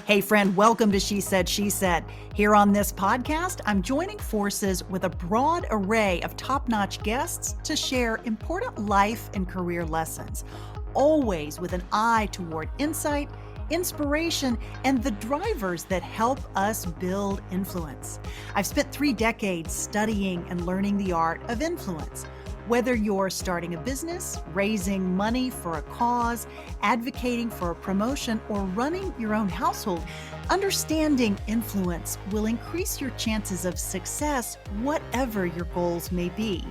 Hey, friend, welcome to She Said, She Said. Here on this podcast, I'm joining forces with a broad array of top notch guests to share important life and career lessons, always with an eye toward insight, inspiration, and the drivers that help us build influence. I've spent 3 decades studying and learning the art of influence. Whether you're starting a business, raising money for a cause, advocating for a promotion, or running your own household, understanding influence will increase your chances of success, whatever your goals may be.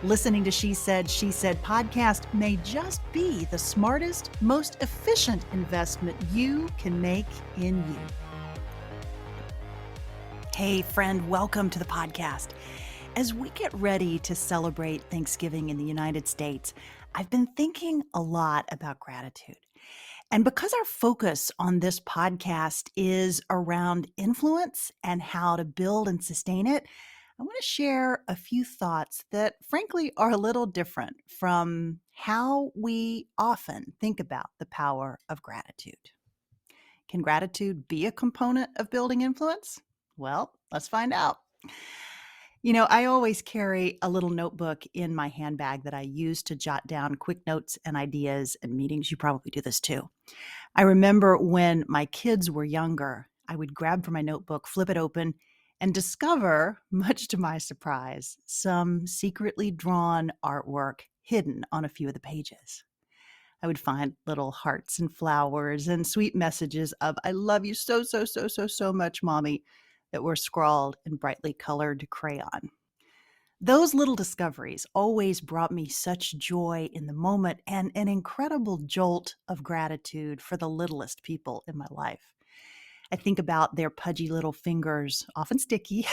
Listening to She Said podcast may just be the smartest, most efficient investment you can make in you. Hey, friend, welcome to the podcast. As we get ready to celebrate Thanksgiving in the United States, I've been thinking a lot about gratitude. And because our focus on this podcast is around influence and how to build and sustain it, I want to share a few thoughts that, frankly, are a little different from how we often think about the power of gratitude. Can gratitude be a component of building influence? Well, let's find out. I always carry a little notebook in my handbag that I use to jot down quick notes and ideas and meetings. You probably do this too. I remember when my kids were younger, I would grab from my notebook, flip it open, and discover, much to my surprise, some secretly drawn artwork hidden on a few of the pages. I would find little hearts and flowers and sweet messages of, "I love you so, so, so, so, so much, Mommy," that were scrawled in brightly colored crayon. Those little discoveries always brought me such joy in the moment and an incredible jolt of gratitude for the littlest people in my life. I think about their pudgy little fingers, often sticky,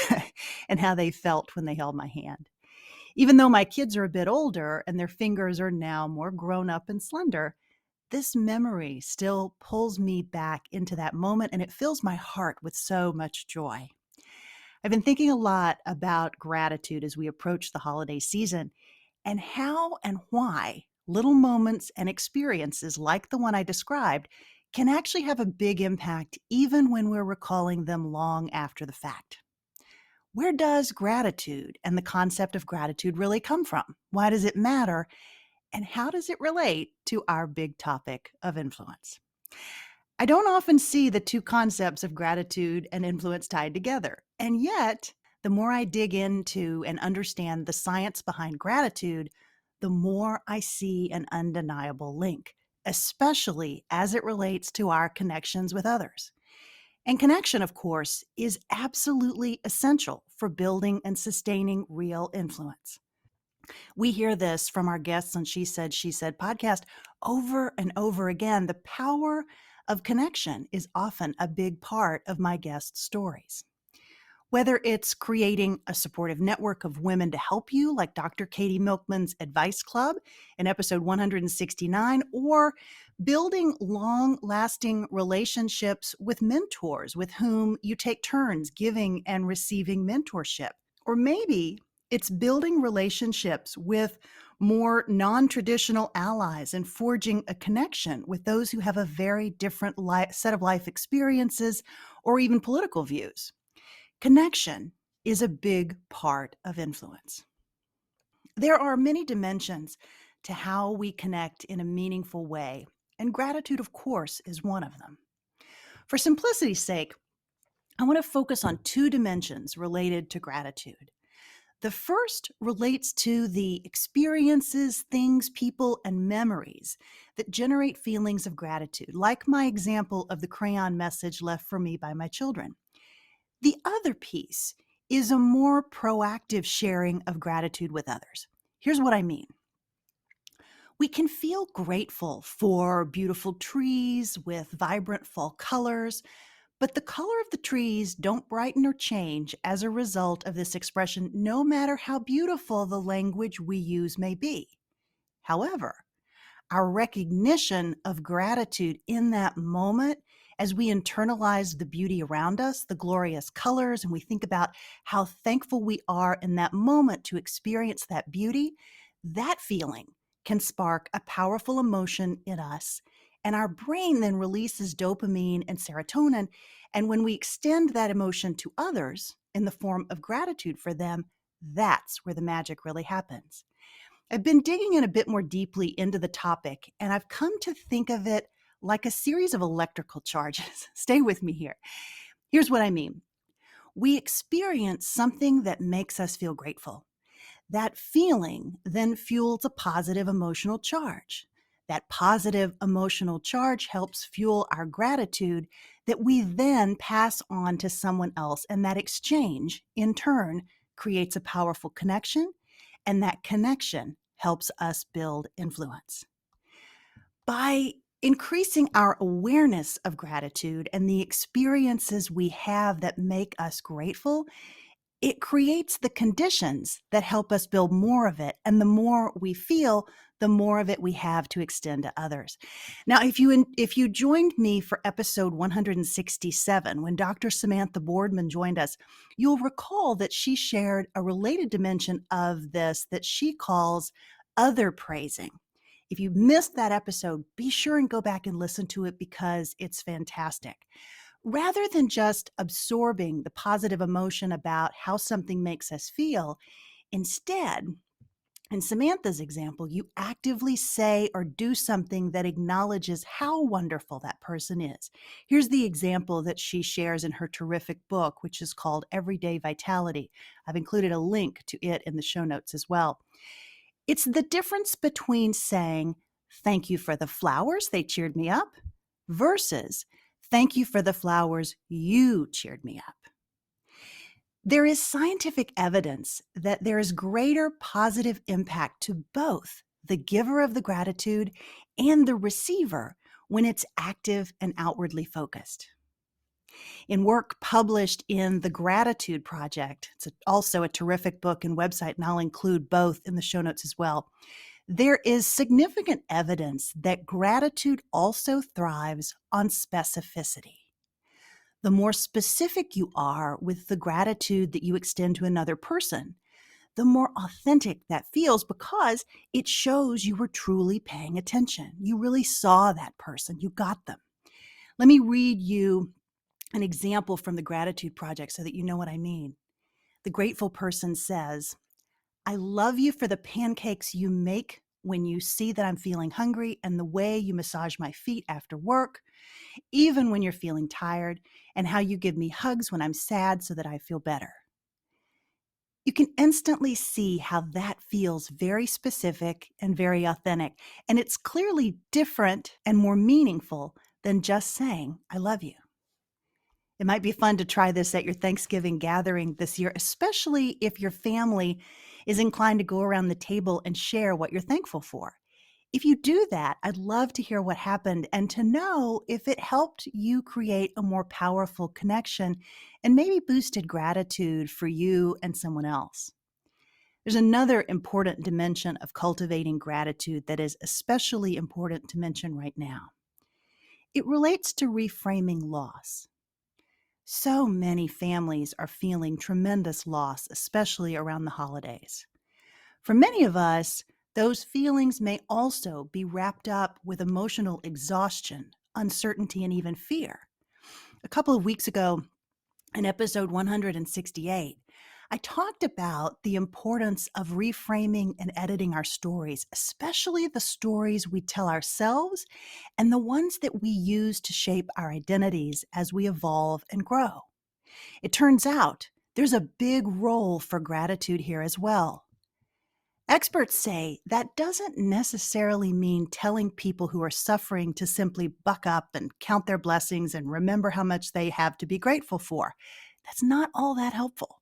and how they felt when they held my hand. Even though my kids are a bit older and their fingers are now more grown up and slender, this memory still pulls me back into that moment and it fills my heart with so much joy. I've been thinking a lot about gratitude as we approach the holiday season and how and why little moments and experiences like the one I described can actually have a big impact even when we're recalling them long after the fact. Where does gratitude and the concept of gratitude really come from? Why does it matter? And how does it relate to our big topic of influence? I don't often see the two concepts of gratitude and influence tied together. And yet, the more I dig into and understand the science behind gratitude, the more I see an undeniable link, especially as it relates to our connections with others. And connection, of course, is absolutely essential for building and sustaining real influence. We hear this from our guests on She Said podcast over and over again. The power of connection is often a big part of my guests' stories. Whether it's creating a supportive network of women to help you, like Dr. Katie Milkman's Advice Club in episode 169, or building long-lasting relationships with mentors with whom you take turns giving and receiving mentorship. Or maybe it's building relationships with more non-traditional allies and forging a connection with those who have a very different set of life experiences or even political views. Connection is a big part of influence. There are many dimensions to how we connect in a meaningful way, and gratitude, of course, is one of them. For simplicity's sake, I want to focus on 2 dimensions related to gratitude. The first relates to the experiences, things, people, and memories that generate feelings of gratitude, like my example of the crayon message left for me by my children. The other piece is a more proactive sharing of gratitude with others. Here's what I mean. We can feel grateful for beautiful trees with vibrant fall colors, but the color of the trees don't brighten or change as a result of this expression, no matter how beautiful the language we use may be. However, our recognition of gratitude in that moment, as we internalize the beauty around us, the glorious colors, and we think about how thankful we are in that moment to experience that beauty, that feeling can spark a powerful emotion in us And our brain then releases dopamine and serotonin. And when we extend that emotion to others in the form of gratitude for them, that's where the magic really happens. I've been digging in a bit more deeply into the topic, and I've come to think of it like a series of electrical charges. Stay with me here. Here's what I mean. We experience something that makes us feel grateful. That feeling then fuels a positive emotional charge. That positive emotional charge helps fuel our gratitude that we then pass on to someone else. And that exchange, in turn, creates a powerful connection. And that connection helps us build influence. By increasing our awareness of gratitude and the experiences we have that make us grateful, it creates the conditions that help us build more of it. And the more we feel, the more of it we have to extend to others. Now, if you joined me for episode 167, when Dr. Samantha Boardman joined us, you'll recall that she shared a related dimension of this that she calls other praising. If you missed that episode, be sure and go back and listen to it because it's fantastic. Rather than just absorbing the positive emotion about how something makes us feel, instead, in Samantha's example, you actively say or do something that acknowledges how wonderful that person is. Here's the example that she shares in her terrific book, which is called Everyday Vitality. I've included a link to it in the show notes as well. It's the difference between saying, "Thank you for the flowers, they cheered me up," versus, "Thank you for the flowers, you cheered me up." There is scientific evidence that there is greater positive impact to both the giver of the gratitude and the receiver when it's active and outwardly focused. In work published in The Gratitude Project, it's also a terrific book and website, and I'll include both in the show notes as well. There is significant evidence that gratitude also thrives on specificity. The more specific you are with the gratitude that you extend to another person, the more authentic that feels because it shows you were truly paying attention. You really saw that person, you got them. Let me read you an example from the Gratitude Project so that you know what I mean. The grateful person says, "I love you for the pancakes you make when you see that I'm feeling hungry and the way you massage my feet after work, even when you're feeling tired, and how you give me hugs when I'm sad so that I feel better." You can instantly see how that feels very specific and very authentic, and it's clearly different and more meaningful than just saying, "I love you." It might be fun to try this at your Thanksgiving gathering this year, especially if your family is inclined to go around the table and share what you're thankful for. If you do that, I'd love to hear what happened and to know if it helped you create a more powerful connection and maybe boosted gratitude for you and someone else. There's another important dimension of cultivating gratitude that is especially important to mention right now. It relates to reframing loss. So many families are feeling tremendous loss, especially around the holidays. For many of us, those feelings may also be wrapped up with emotional exhaustion, uncertainty, and even fear. A couple of weeks ago, in episode 168, I talked about the importance of reframing and editing our stories, especially the stories we tell ourselves and the ones that we use to shape our identities as we evolve and grow. It turns out there's a big role for gratitude here as well. Experts say that doesn't necessarily mean telling people who are suffering to simply buck up and count their blessings and remember how much they have to be grateful for. That's not all that helpful.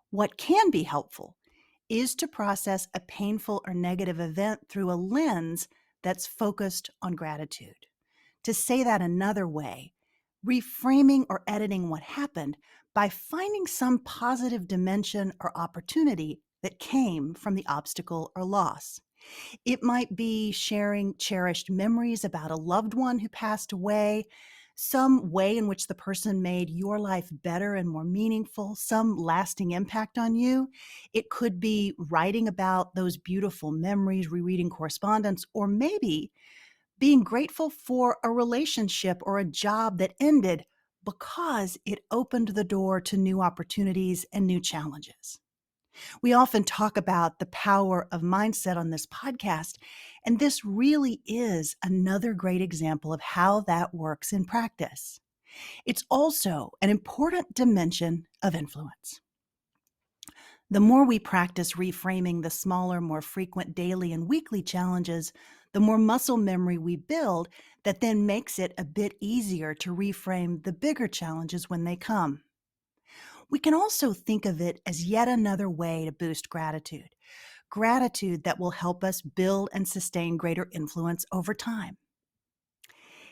What can be helpful is to process a painful or negative event through a lens that's focused on gratitude. To say that another way, reframing or editing what happened by finding some positive dimension or opportunity that came from the obstacle or loss. It might be sharing cherished memories about a loved one who passed away, some way in which the person made your life better and more meaningful, some lasting impact on you. It could be writing about those beautiful memories, rereading correspondence, or maybe being grateful for a relationship or a job that ended because it opened the door to new opportunities and new challenges. We often talk about the power of mindset on this podcast, and this really is another great example of how that works in practice. It's also an important dimension of influence. The more we practice reframing the smaller, more frequent daily and weekly challenges, the more muscle memory we build that then makes it a bit easier to reframe the bigger challenges when they come. We can also think of it as yet another way to boost gratitude that will help us build and sustain greater influence over time.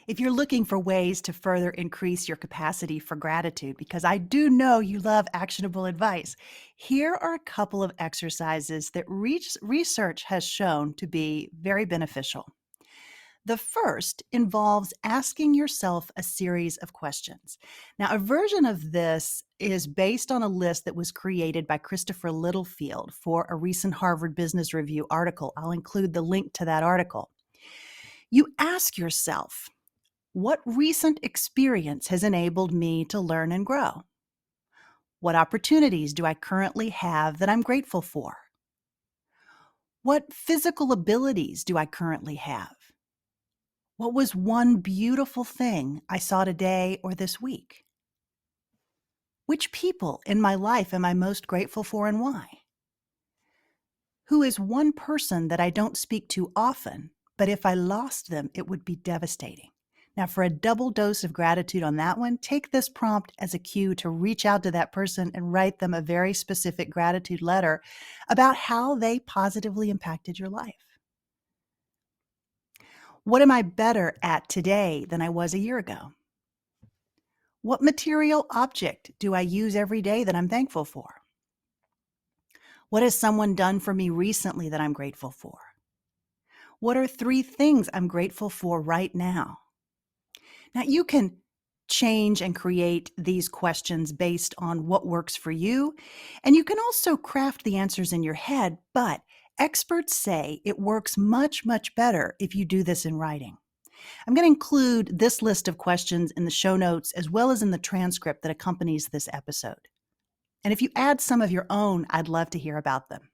If you're looking for ways to further increase your capacity for gratitude, because I do know you love actionable advice, here are a couple of exercises that research has shown to be very beneficial. The first involves asking yourself a series of questions. Now, a version of this is based on a list that was created by Christopher Littlefield for a recent Harvard Business Review article. I'll include the link to that article. You ask yourself, what recent experience has enabled me to learn and grow? What opportunities do I currently have that I'm grateful for? What physical abilities do I currently have? What was one beautiful thing I saw today or this week? Which people in my life am I most grateful for and why? Who is one person that I don't speak to often, but if I lost them, it would be devastating? Now, for a double dose of gratitude on that one, take this prompt as a cue to reach out to that person and write them a very specific gratitude letter about how they positively impacted your life. What am I better at today than I was a year ago? What material object do I use every day that I'm thankful for? What has someone done for me recently that I'm grateful for? What are 3 things I'm grateful for right now? Now, you can change and create these questions based on what works for you, and you can also craft the answers in your head, but experts say it works much, much better if you do this in writing. I'm going to include this list of questions in the show notes as well as in the transcript that accompanies this episode. And if you add some of your own, I'd love to hear about them.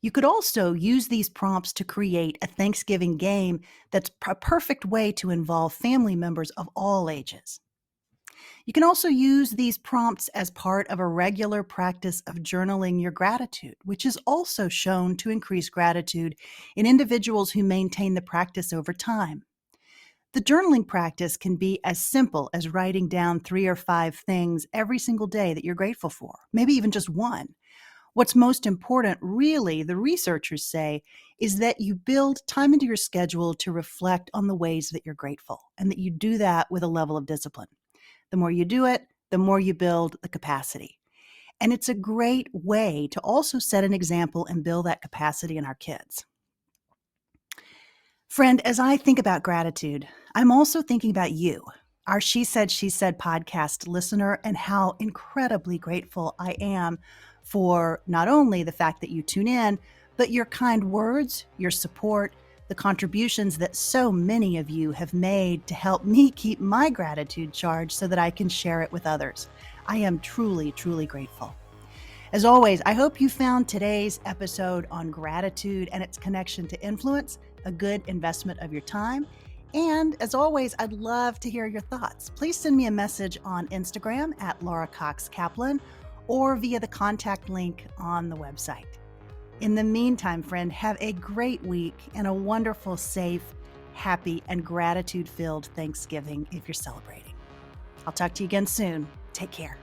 You could also use these prompts to create a Thanksgiving game that's a perfect way to involve family members of all ages. You can also use these prompts as part of a regular practice of journaling your gratitude, which is also shown to increase gratitude in individuals who maintain the practice over time. The journaling practice can be as simple as writing down 3 or 5 things every single day that you're grateful for, maybe even just one. What's most important, really, the researchers say, is that you build time into your schedule to reflect on the ways that you're grateful, and that you do that with a level of discipline. The more you do it, the more you build the capacity. And it's a great way to also set an example and build that capacity in our kids. Friend, as I think about gratitude, I'm also thinking about you, our She Said, She Said podcast listener, and how incredibly grateful I am for not only the fact that you tune in, but your kind words, your support, the contributions that so many of you have made to help me keep my gratitude charged so that I can share it with others. I am truly, truly grateful. As always, I hope you found today's episode on gratitude and its connection to influence a good investment of your time. And as always, I'd love to hear your thoughts. Please send me a message on Instagram at Laura Cox Kaplan or via the contact link on the website. In the meantime, friend, have a great week and a wonderful, safe, happy, and gratitude-filled Thanksgiving if you're celebrating. I'll talk to you again soon. Take care.